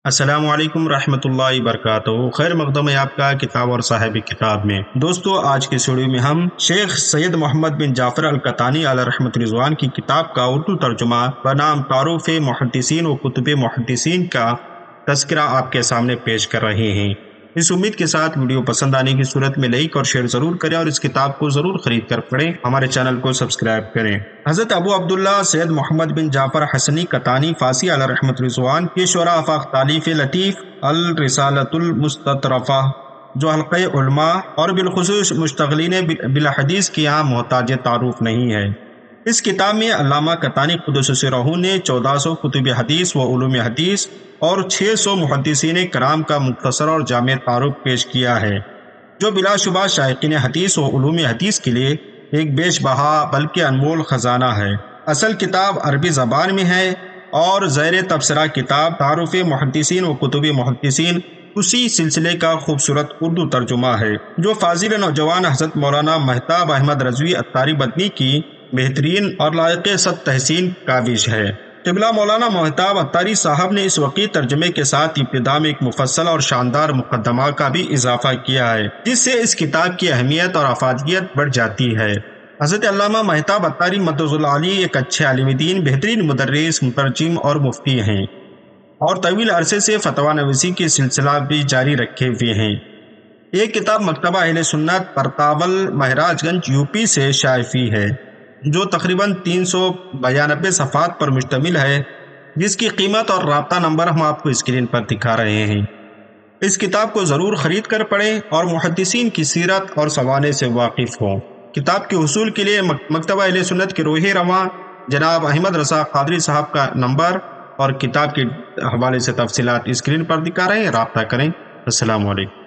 السلام علیکم رحمۃ اللہ وبرکاتہ۔ خیر مقدم ہے آپ کا کتاب اور صاحب کتاب میں۔ دوستو، آج کے ویڈیو میں ہم شیخ سید محمد بن جعفر القطانی علیہ رحمۃ رضوان کی کتاب کا اردو ترجمہ بنام تعارف محدثین و کتب محدثین کا تذکرہ آپ کے سامنے پیش کر رہے ہیں۔ اس امید کے ساتھ ویڈیو پسند آنے کی صورت میں لائک اور شیئر ضرور کریں اور اس کتاب کو ضرور خرید کر پڑھیں۔ ہمارے چینل کو سبسکرائب کریں۔ حضرت ابو عبداللہ سید محمد بن جعفر حسنی قطانی فاسی علیہ رحمۃ رضوان کی شرح آفاق تالیف لطیف الرسالۃ المستطرفہ، جو حلقہ علماء اور بالخصوص مشتغلین بالحدیث کی یہاں محتاج تعارف نہیں ہے۔ اس کتاب میں علامہ قطانی قدس سرہ نے 1400 کتب حدیث و علوم حدیث اور 600 محدثین کرام کا مختصر اور جامع تعارف پیش کیا ہے، جو بلا شبہ شائقین حدیث و علوم حدیث کے لیے ایک بیش بہا بلکہ انمول خزانہ ہے۔ اصل کتاب عربی زبان میں ہے اور زیر تبصرہ کتاب تعارف محدثین و کتب محدثین اسی سلسلے کا خوبصورت اردو ترجمہ ہے، جو فاضل نوجوان حضرت مولانا مہتاب احمد رضوی عطاری مدنی کی بہترین اور لائق صد تحسین کاوش ہے۔ قبلہ مولانا مہتاب عطاری صاحب نے اس وقی ترجمے کے ساتھ ابتدا میں ایک مفصل اور شاندار مقدمہ کا بھی اضافہ کیا ہے، جس سے اس کتاب کی اہمیت اور افادیت بڑھ جاتی ہے۔ حضرت علامہ مہتاب عطاری مدظ العالی ایک اچھے عالم دین، بہترین مدرس، مترجم اور مفتی ہیں، اور طویل عرصے سے فتویٰ نویسی کی سلسلہ بھی جاری رکھے ہوئے ہیں۔ یہ کتاب مکتبہ اہل سنت پرتاول مہراج گنج یوپی سے شائع ہے، جو تقریباً 392 صفحات پر مشتمل ہے، جس کی قیمت اور رابطہ نمبر ہم آپ کو اسکرین پر دکھا رہے ہیں۔ اس کتاب کو ضرور خرید کر پڑھیں اور محدثین کی سیرت اور سوانح سے واقف ہوں۔ کتاب کے حصول کے لیے مکتبہ اہل سنت کے روح رواں جناب احمد رضا قادری صاحب کا نمبر اور کتاب کے حوالے سے تفصیلات اسکرین پر دکھا رہے ہیں، رابطہ کریں۔ السلام علیکم۔